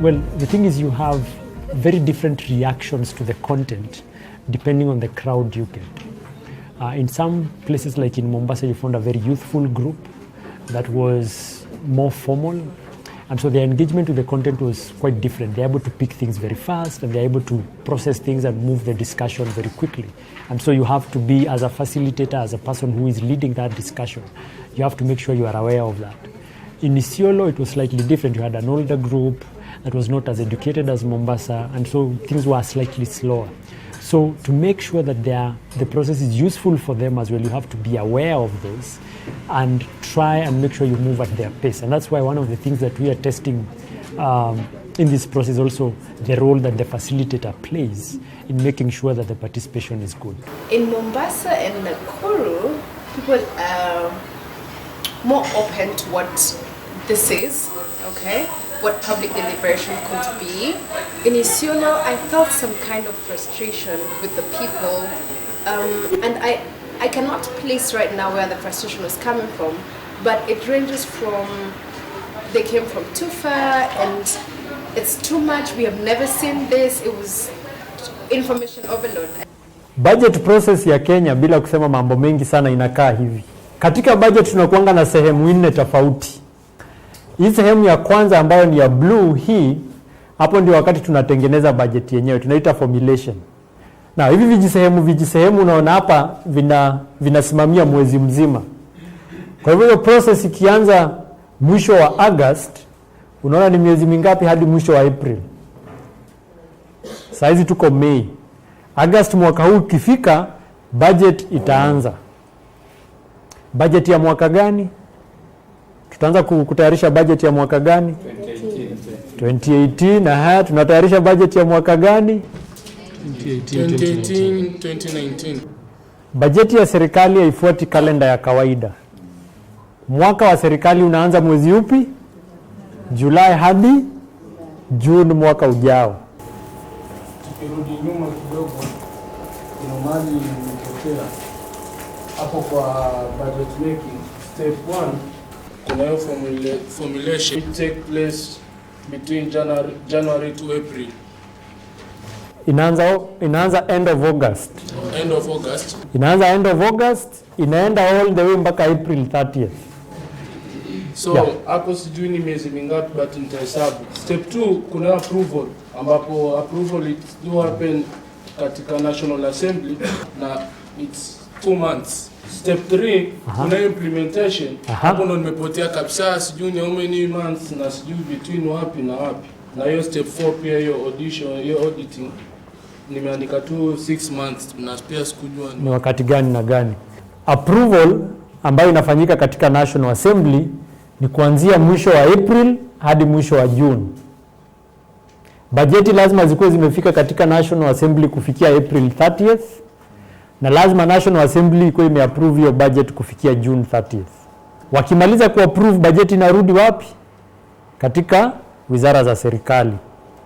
Well, the thing is you have very different reactions to the content depending on the crowd you get. In some places like in Mombasa, you found a very youthful group that was more formal. And so their engagement with the content was quite different. They're able to pick things very fast and they're able to process things and move the discussion very quickly. And so you have to be, as a facilitator, as a person who is leading that discussion, you have to make sure you are aware of that. In Isiolo, it was slightly different. You had an older group that was not as educated as Mombasa, and so things were slightly slower. So to make sure that the process is useful for them as well, you have to be aware of this and try and make sure you move at their pace. And that's why one of the things that we are testing in this process also the role that the facilitator plays in making sure that the participation is good. In Mombasa and Nakuru, people are more open to what this is, okay? What public deliberation could be. In Isiolo, I felt some kind of frustration with the people, and I cannot place right now where the frustration was coming from, but it ranges from they came from too far and it's too much, we have never seen this, it was information overload. Budget process ya Kenya, bila kusema mambo mengi sana, inakaa hivi. Katika budget tunakuanga na sehemu 4 tofauti. Hii sehemu ya kwanza ambayo ni ya blue hii, hapo ndio wakati tunatengeneza budget yenyewe, tunaita formulation. Na hivi vijisehemu unaona hapa vinasimamia mwezi mzima. Kwa hivyo process ikianza mwisho wa August, unaona ni miezi mingapi hadi mwisho wa April. Sasa hizi tuko May. August mwaka huu ukifika, budget itaanza. Budget ya mwaka gani? Tutaanza kutayarisha budget ya mwaka gani? 2018. Na haya tunatayarisha budget ya mwaka gani? 2019. Bajeti ya serikali haifuati kalenda ya kawaida. Mwaka wa serikali unaanza mwezi upi? Julai hadi June mwaka ujao. Tukirudi nyuma kidogo, kuna mali imetokea hapo kwa budget making. Step 1, kuna hiyo formulation. It take place between January to April. Inaanza end of August. End of August. Inaanza end of August, inaenda all the way mpaka April 30th. So, hapo sijui ni miezi mingapi but nitahesabu. Step 2, kuna approval, ambapo approval it do happen katika National Assembly na it's 2 months. Step 3, kuna implementation. Hapo ndo nimepotea kabisa, sijui ni how many months na sijui between wapi na wapi. Na hiyo step 4 pia hiyo audition, hiyo auditing nimeandika tu 6 months na pia sikujua ni wakati gani na gani. Approval ambayo inafanyika katika National Assembly ni kuanzia mwisho wa April hadi mwisho wa June. Bajeti lazima zikuwe zimefika katika National Assembly kufikia April 30th na lazima National Assembly ikuwe imeapprove hiyo budget kufikia June 30th. Wakimaliza kuapprove, bajeti inarudi wapi? Katika wizara za serikali.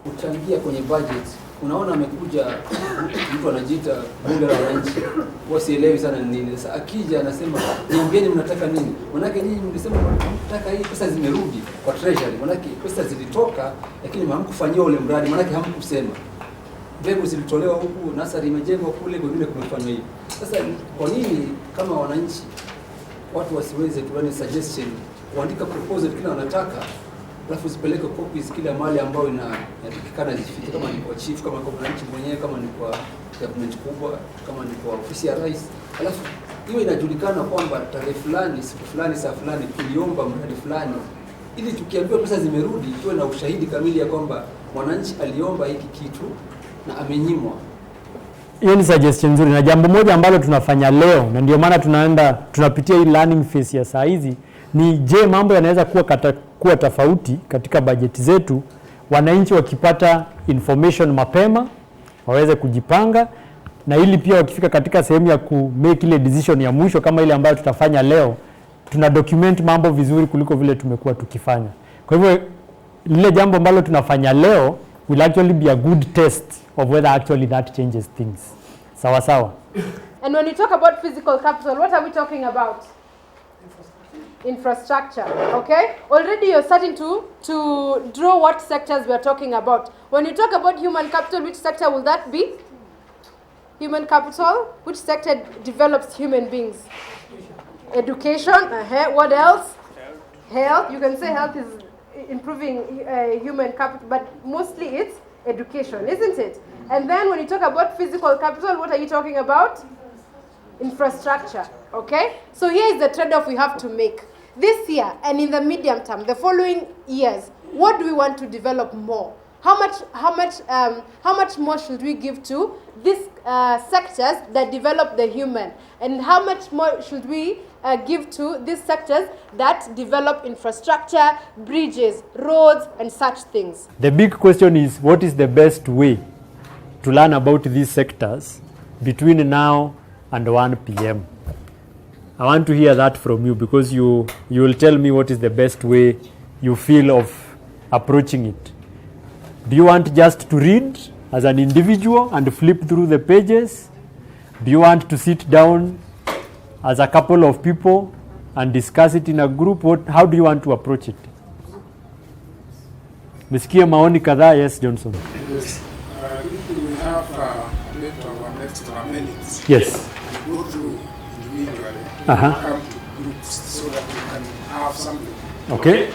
Kuchangia kwenye budget, unaona amekuja mtu anajiita bunge la wananchi, wasielewi sana nini. Sasa akija anasema niambieni mnataka nini? Manake nyinyi mlisema mnataka hii, pesa zimerudi kwa treasury. Manake pesa zilitoka lakini hamkufanyia ule mradi, manake hamkusema. Mbegu zilitolewa huku, nasari imejengwa kule, kwingine kumefanywa hivi. Sasa kwa nini kama wananchi watu wasiweze tuone suggestion, kuandika proposal kila wanataka, alafu zipeleke copies kila mahali ambayo inatakikana zifike, kama ni kwa chief, kama kwa mwananchi mwenyewe, kama ni kwa government kubwa, kama ni kwa ofisi ya rais, alafu hiyo inajulikana kwamba tarehe fulani, siku fulani, saa fulani tuliomba mradi fulani, ili tukiambiwa pesa zimerudi tuwe na ushahidi kamili ya kwamba mwananchi aliomba hiki kitu na amenyimwa. Hiyo ni suggestion nzuri, na jambo moja ambalo tunafanya leo na ndio maana tunapitia hii learning phase ya saa hizi ni je, mambo yanaweza kuwa tofauti katika bajeti zetu, wananchi wakipata information mapema waweze kujipanga, na ili pia wakifika katika sehemu ya ku make ile decision ya mwisho kama ile ambayo tutafanya leo, tuna document mambo vizuri kuliko vile tumekuwa tukifanya. Kwa hivyo lile jambo ambalo tunafanya leo will actually be a good test of whether actually that changes things. Sawa. And when you talk about physical capital, what are we talking about? infrastructure. Okay, already you're starting to draw what sectors we are talking about. When you talk about human capital, which sector will that be? Human capital. Which sector develops human beings? Education. What else? Health. You can say health is improving human capital, but mostly it's education, isn't it? And then when you talk about physical capital, what are you talking about? Infrastructure. Okay, so here is the trade-off we have to make this year and in the medium term, the following years. What do we want to develop more? How much more should we give to these sectors that develop the human, and how much more should we give to these sectors that develop infrastructure, bridges, roads, and such things? The big question is, what is the best way to learn about these sectors between now and 1 p.m.? I want to hear that from you, because you will tell me what is the best way you feel of approaching it. Do you want just to read as an individual and flip through the pages? Do you want to sit down as a couple of people and discuss it in a group? How do you want to approach it? Mesikia maoni kadhaa. Yes, Johnson. Yes. We have a bit of an extra minutes. Yes. Go through individually. Uh-huh. Come to groups so that we can have something. Okay.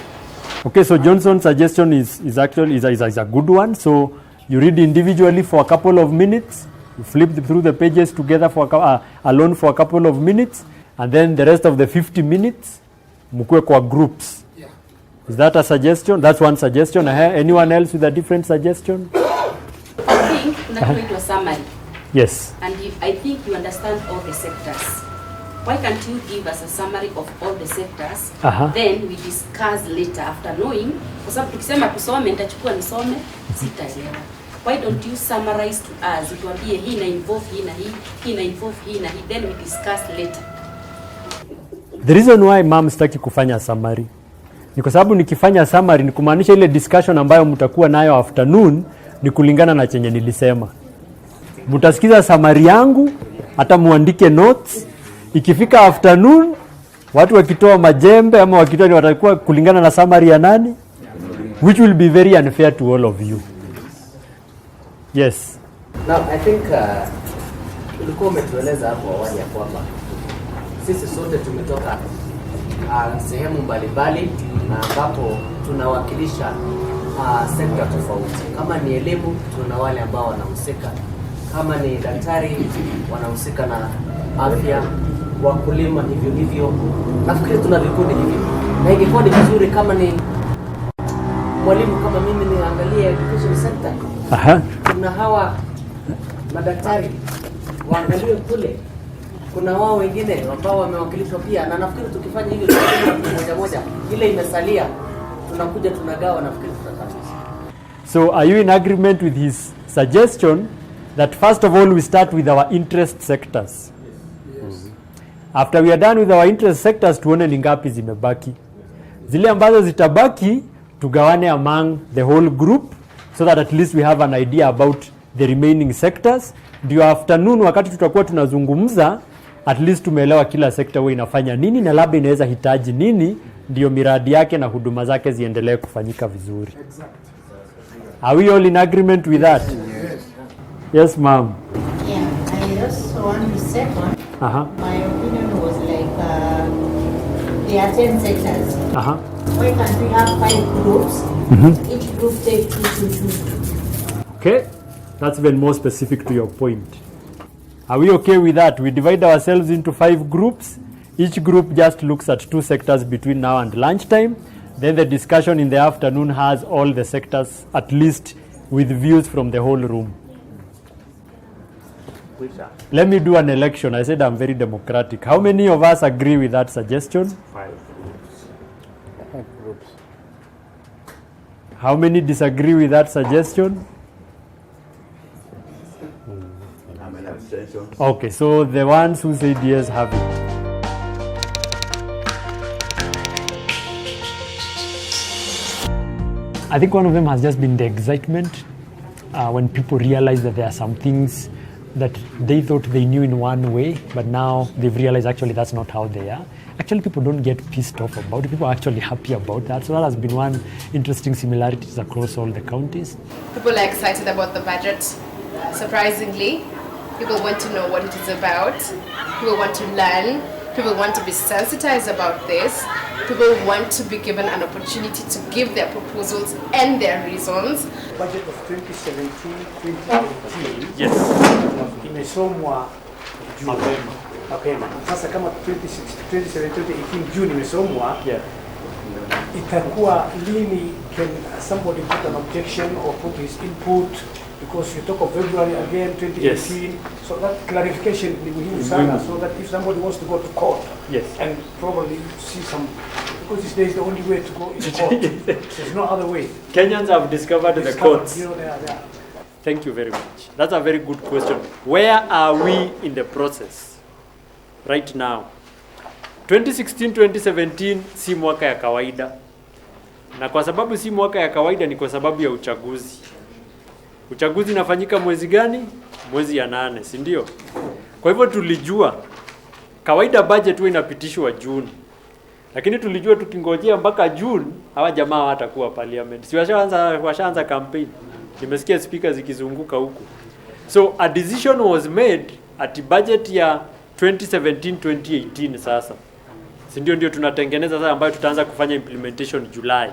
Okay, so Johnson's suggestion is actually a good one. So you read individually for a couple of minutes, you flip through the pages together alone for a couple of minutes, and then the rest of the 50 minutes, mukue kwa groups. Yeah. Is that a suggestion? That's one suggestion. Anyone else with a different suggestion? I think kuna kitu summary. Yes. And I think you understand all the sectors. Why can't you give us a summary of all the sectors? Then we discuss later after knowing. Kwa sababu tukisema tusome, nitachukua nisome, sitaelewa. Why don't you summarize to us? Tuambie hii na involve hii na hii na involve hii na hii, then we discuss later. The reason why mom sitaki kufanya summary ni kwa sababu nikifanya summary ni kumaanisha ile discussion ambayo mtakuwa nayo afternoon ni kulingana na chenye nilisema. Mtasikiza summary yangu, hata muandike notes. Ikifika afternoon, watu wakitoa majembe ama wakitoa ni watakuwa kulingana na summary ya nani? Which will be very unfair to all of you. Yes. Now, I think ulikuwa umetueleza hapo awali ya kwamba sisi sote tumetoka sehemu mbalimbali na ambapo tunawakilisha sekta tofauti. Kama ni elimu, tuna wale ambao wanahusika. Kama ni daktari, wanahusika na afya, wakulima hivyo. Nafikiri tuna vikundi hivi. Na ingekuwa ni vizuri kama ni mwalimu kama mimi niangalie education sector. Kuna hawa madaktari waangalie kule. Kuna wao wengine ambao wamewakilishwa pia, na nafikiri tukifanya hivyo moja ile imesalia tunakuja tunagawa, nafikiri tutakamilisha. So are you in agreement with his suggestion that first of all we start with our interest sectors? Yes. After we are done with our interest sectors, tuone ni ngapi zimebaki. Zile ambazo zitabaki tugawane among the whole group so that at least we have an idea about the remaining sectors. Ndio afternoon wakati tutakuwa tunazungumza, at least tumeelewa kila sector wewe inafanya nini na labda inaweza hitaji nini, ndio miradi yake na huduma zake ziendelee kufanyika vizuri. Are we all in agreement with that? Yes, ma'am. Yeah, I also want to second. My opinion was like there are 10 sectors. Why can't we have 5 groups? Each group take 2. Okay, that's even more specific to your point. Are we okay with that? We divide ourselves into 5 groups. Each group just looks at 2 sectors between now and lunchtime. Then the discussion in the afternoon has all the sectors, at least with views from the whole room. Let me do an election. I said I'm very democratic. How many of us agree with that suggestion? 5 groups. How many disagree with that suggestion? I'm an abstention. Okay, so the ones who said yes have it. I think one of them has just been the excitement when people realize that there are some things that they thought they knew in one way, but now they've realized actually that's not how they are. Actually, people don't get pissed off about it. People are actually happy about that. So that has been one interesting similarities across all the counties. People are excited about the budget. Surprisingly, people want to know what it is about. People want to learn. People want to be sensitized about this. People want to be given an opportunity to give their proposals and their reasons. Budget of 2017-2018 Yes. imesomwa mapema. Sasa kama 2017-2018 June imesomwa, itakuwa lini? Can somebody put an objection or put his input? Because you talk of February again, 2018. Yes. So that clarification is muhimu sana, so that if somebody wants to go to court, and probably see some, because this day is the only way to go in court. There's no other way. Kenyans have discovered the courts. You know, they are there. Thank you very much. That's a very good question. Where are we in the process right now? 2016-2017 si mwaka ya kawaida. Na kwa sababu si mwaka ya kawaida ni kwa sababu ya uchaguzi. Uchaguzi unafanyika mwezi gani? Mwezi ya 8, si ndio? Kwa hivyo tulijua kawaida budget huwa inapitishwa June. Lakini tulijua tukingojea mpaka June hawa jamaa hawatakuwa parliament. Si washaanza campaign. Nimesikia speakers zikizunguka huku. So a decision was made at budget ya 2017-2018 sasa. Si ndio tunatengeneza sasa ambayo tutaanza kufanya implementation July.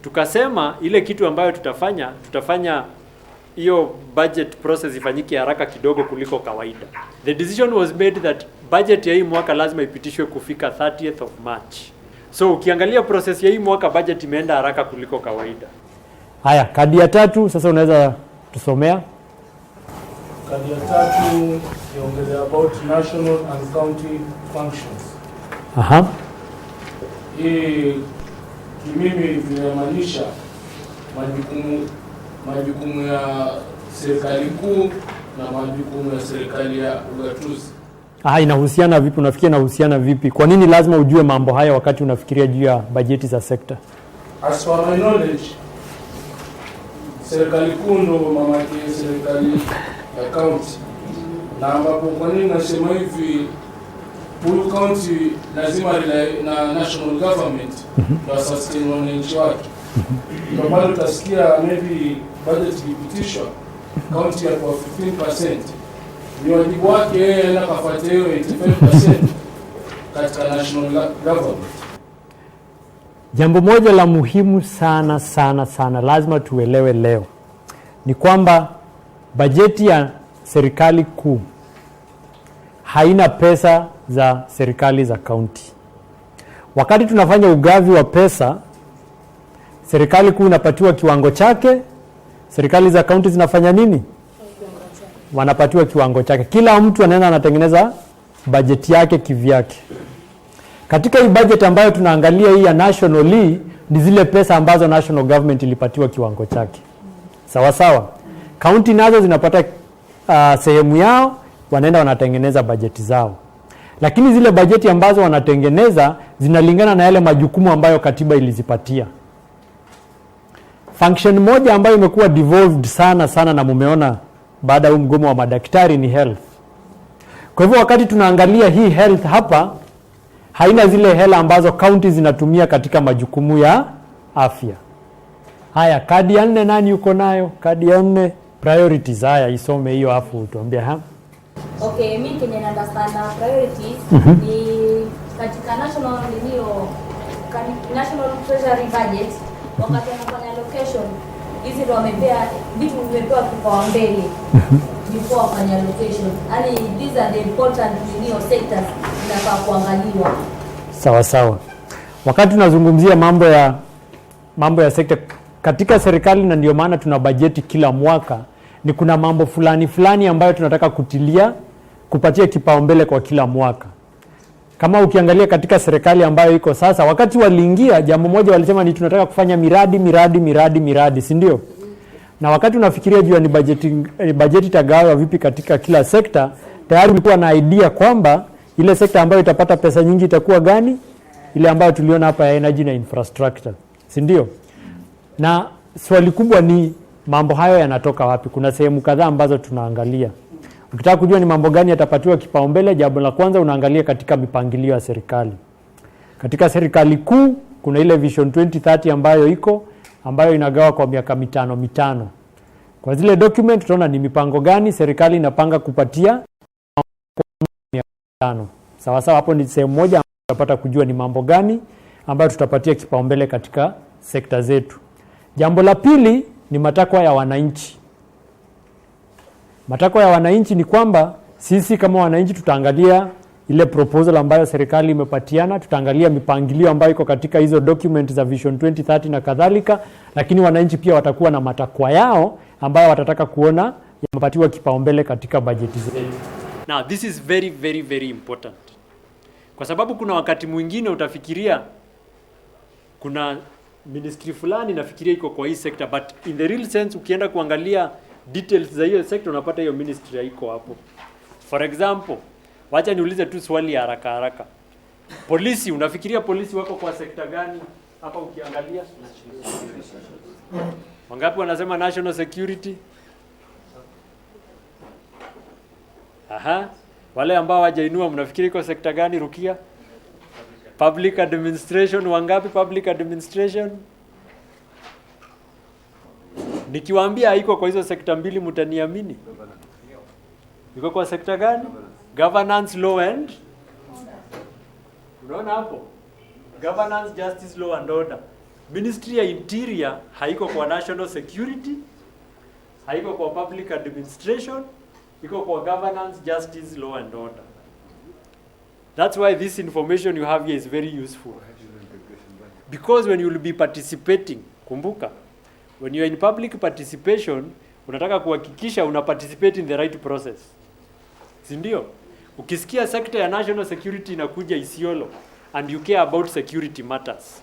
Tukasema ile kitu ambayo tutafanya hiyo budget process ifanyike haraka kidogo kuliko kawaida. The decision was made that budget ya hii mwaka lazima ipitishwe kufika 30th of March. So ukiangalia process ya hii mwaka budget imeenda haraka kuliko kawaida. Haya, kadi ya 3 sasa unaweza tusomea. Kadi ya 3 inaongelea about national and county functions. Hii kimimi vinamaanisha majukumu ya serikali kuu na majukumu ya serikali ya ugatuzi. Inahusiana vipi? Unafikiria inahusiana vipi? Kwa nini lazima ujue mambo haya wakati unafikiria juu ya bajeti za sekta? As for my knowledge, serikali kuu ndo mama yake serikali ya county. Na ambapo kwa nini nasema hivi, huyu county lazima rely na national government na sustain wananchi wake. Ndio maana utasikia maybe budget ikipitishwa county ya kwa 15%. Ni wajibu wake yeye na kafuatia hiyo 85% katika national government. Jambo moja la muhimu sana lazima tuelewe leo ni kwamba bajeti ya serikali kuu haina pesa za serikali za kaunti. Wakati tunafanya ugavi wa pesa, serikali kuu inapatiwa kiwango chake, serikali za kaunti zinafanya nini? Wanapatiwa kiwango chake. Kila mtu anaenda anatengeneza bajeti yake kivyake. Katika hii budget ambayo tunaangalia hii ya nationally ni zile pesa ambazo national government ilipatiwa kiwango chake. Sawa sawa. County nazo zinapata sehemu yao, wanaenda wanatengeneza bajeti zao. Lakini zile bajeti ambazo wanatengeneza zinalingana na yale majukumu ambayo katiba ilizipatia. Function moja ambayo imekuwa devolved sana na mumeona baada ya mgomo wa madaktari ni health. Kwa hivyo wakati tunaangalia hii health hapa haina zile hela ambazo county zinatumia katika majukumu ya afya. Haya, kadi ya 4 nani yuko nayo? Kadi ya 4 priorities. Haya, isome hiyo afu tuambie Okay, mimi kenye na understand priorities ni katika national treasury budget wakati wanafanya allocation hizi ndio wamepea vitu vimepewa kipaumbele before wafanya allocation. Yani these are the important sectors zinafaa kuangaliwa. Sawa. Wakati tunazungumzia mambo ya sekta katika serikali, na ndio maana tuna bajeti kila mwaka, ni kuna mambo fulani ambayo tunataka kupatia kipaumbele kwa kila mwaka. Kama ukiangalia katika serikali ambayo iko sasa, wakati waliingia jambo moja walisema ni tunataka kufanya miradi, si ndio? Na wakati unafikiria juu ni bajeti tagawa vipi katika kila sekta, tayari ulikuwa na idea kwamba ile sekta ambayo itapata pesa nyingi itakuwa gani? Ile ambayo tuliona hapa ya energy na infrastructure, si ndio? Na swali kubwa ni mambo hayo yanatoka wapi? Kuna sehemu kadhaa ambazo tunaangalia. Ukitaka kujua ni mambo gani yatapatiwa kipaumbele, jambo la kwanza unaangalia katika mipangilio ya serikali. Katika serikali kuu kuna ile Vision 2030 ambayo inagawa kwa miaka mitano. Kwa zile document tutaona ni mipango gani serikali inapanga kupatia miaka 5. Sawa sawa, hapo ni sehemu moja tutapata kujua ni mambo gani ambayo tutapatia kipaumbele katika sekta zetu. Jambo la pili ni matakwa ya wananchi. Matakwa ya wananchi ni kwamba sisi kama wananchi tutaangalia ile proposal ambayo serikali imepatiana, tutaangalia mipangilio ambayo iko katika hizo document za Vision 2030 na kadhalika, lakini wananchi pia watakuwa na matakwa yao ambayo watataka kuona yamepatiwa kipaumbele katika bajeti zetu. Now this is very very very important. Kwa sababu kuna wakati mwingine utafikiria kuna ministry fulani nafikiria iko kwa hii sector, but in the real sense ukienda kuangalia details za hiyo sector unapata hiyo ministry haiko hapo. For example, wacha niulize tu swali haraka. Polisi, unafikiria polisi wako kwa sekta gani hapa ukiangalia? Wangapi wanasema national security? Aha. Wale ambao hawajainua mnafikiri iko sekta gani Rukia? Public administration, wangapi public administration? Nikiwaambia haiko kwa hizo sekta mbili mtaniamini? Iko kwa sekta gani? Governance, law and unaona hapo? Governance, justice, law and order. Ministry ya Interior haiko kwa national security, haiko kwa public administration, iko kwa governance, justice, law and order. That's why this information you have here is very useful. Because when you will be participating, kumbuka, when you are in public participation, unataka kuhakikisha una participate in the right process. Si ndio? Ukisikia sector ya national security inakuja Isiolo and you care about security matters.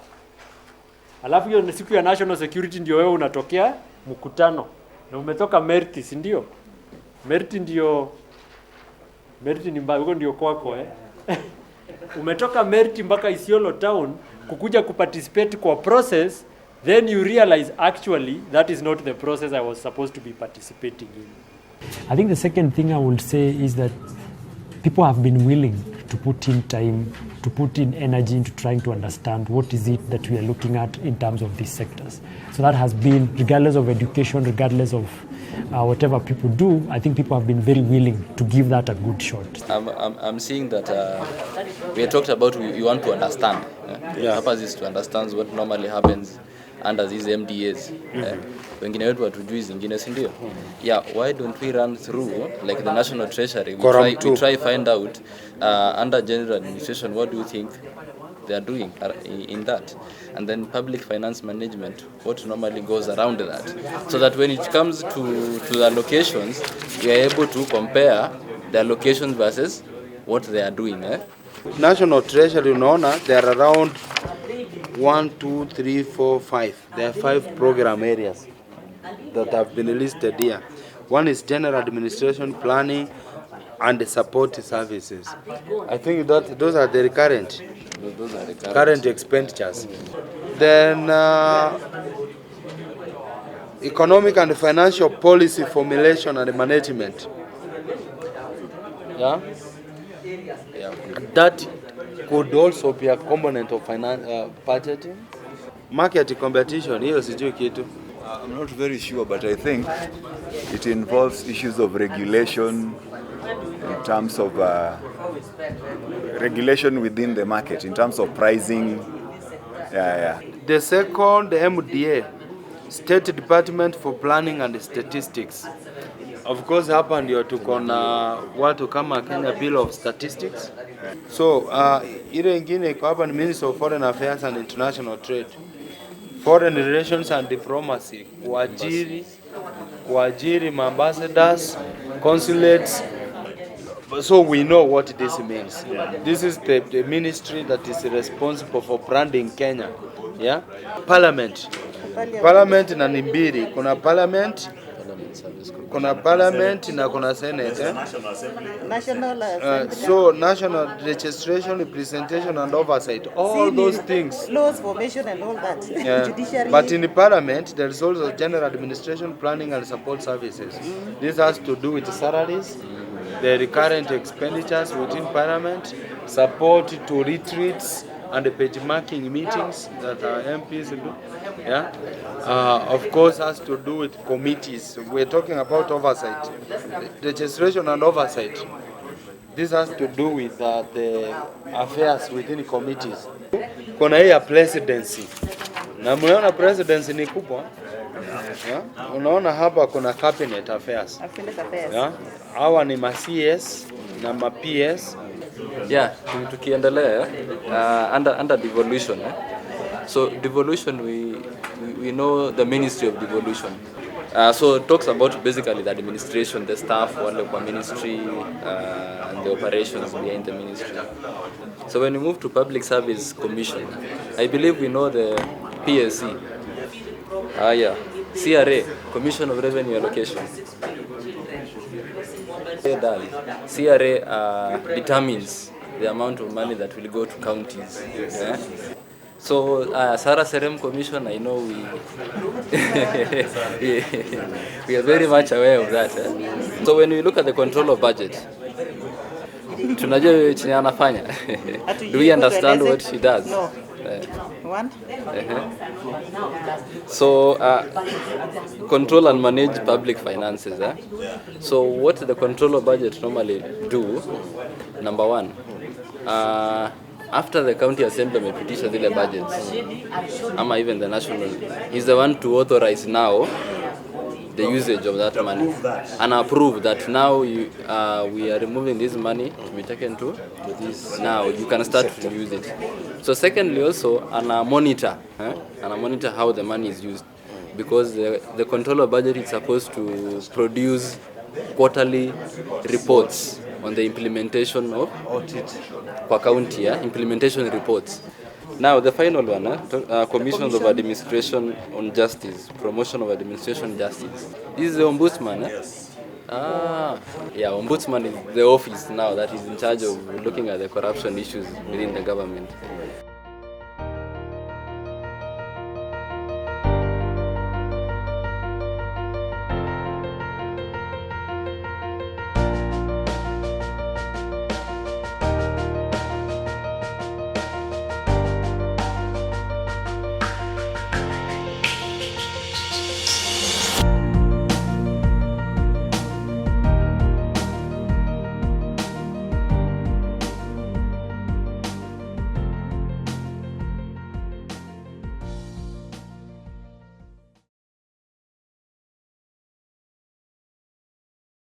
Alafu hiyo siku ya national security ndio wewe unatokea mkutano na umetoka Merti, si ndio? Merti ni mbaya, huko ndio kwako umetoka Merti mpaka Isiolo town kukuja kuparticipate kwa process, then you realize actually that is not the process I was supposed to be participating in. I think the second thing I would say is that people have been willing to put in time, to put in energy into trying to understand what is it that we are looking at in terms of these sectors. So that has been, regardless of education, regardless of whatever people do, I think people have been very willing to give that a good shot. I'm seeing that we had talked about we want to understand. The purpose is to understand what normally happens under these MDAs. Wengine wetu hatujui zingine, si ndio? Yeah, why don't we run through like the National Treasury? We try find out under general administration what do you think they are doing in that, and then public finance management, what normally goes around that, so that when it comes to the allocations, we are able to compare the allocations versus what they are doing. National Treasury, unaona, they are around 1, 2, 3, 4, 5. There are 5 program areas that have been listed here. One is general administration, planning, and the support services. I think that those are the current expenditures. Then economic and financial policy formulation and management. Yeah, that could also be a component of budgeting. Market competition, hiyo sijui kitu. I'm not very sure, but I think it involves issues of regulation in terms of regulation within the market, in terms of pricing. The second, MDA, State Department for Planning and Statistics. Of course, hapa ndio tuko na watu kama Kenya Bureau of Statistics. So, ile ingine iko hapa ni Ministry of Foreign Affairs and International Trade. Foreign Relations and Diplomacy, kuajiri ambassadors, consulates. So we know what this means. This is the ministry that is responsible for branding Kenya. Yeah? Parliament na ni mbili. Kuna parliament na kuna senate. National Assembly. So national registration, representation and oversight, all those things. Laws, formation and all that. Judiciary. But in the parliament, there is also general administration, planning and support services. This has to do with salaries, the recurrent expenditures within Parliament, support to retreats and benchmarking meetings that our MPs do. Yeah, of course, has to do with committees. We're talking about oversight, legislation and oversight. This has to do with the affairs within committees. Kuna hii ya presidency. Na mnaona presidency ni kubwa. Yeah? Unaona hapa kuna cabinet affairs. Yeah? Hawa ni ma CS na ma PS. Yeah, tukiendelea under devolution. So devolution, we know the Ministry of Devolution. So it talks about basically the administration, the staff, wale kwa ministry, and the operations behind the ministry. So when we move to Public Service Commission, I believe we know the PSC. Yeah, CRA, Commission of Revenue Allocation. CRA determines the amount of money that will go to counties. So Sarah Serem Commission, I know we are very much aware of that. So when we look at the control of budget, tunajua chenye anafanya. Do we understand what she does? No. One. So control and manage public finances. So what the control of budget normally do, number one, after the county assembly mepitisha zile budgets, ama even the national, is the one to authorize now the usage of that money and approve that now we are removing this money to be taken to this. Now you can start to use it. So secondly also, and monitor how the money is used, because the controller budget is supposed to produce quarterly reports on the implementation of audit per county, implementation reports. Now the final one, Commissions of Administration on Justice, Promotion of Administration Justice. This is the Ombudsman. Yes. Yeah, Ombudsman is the office now that is in charge of looking at the corruption issues within the government.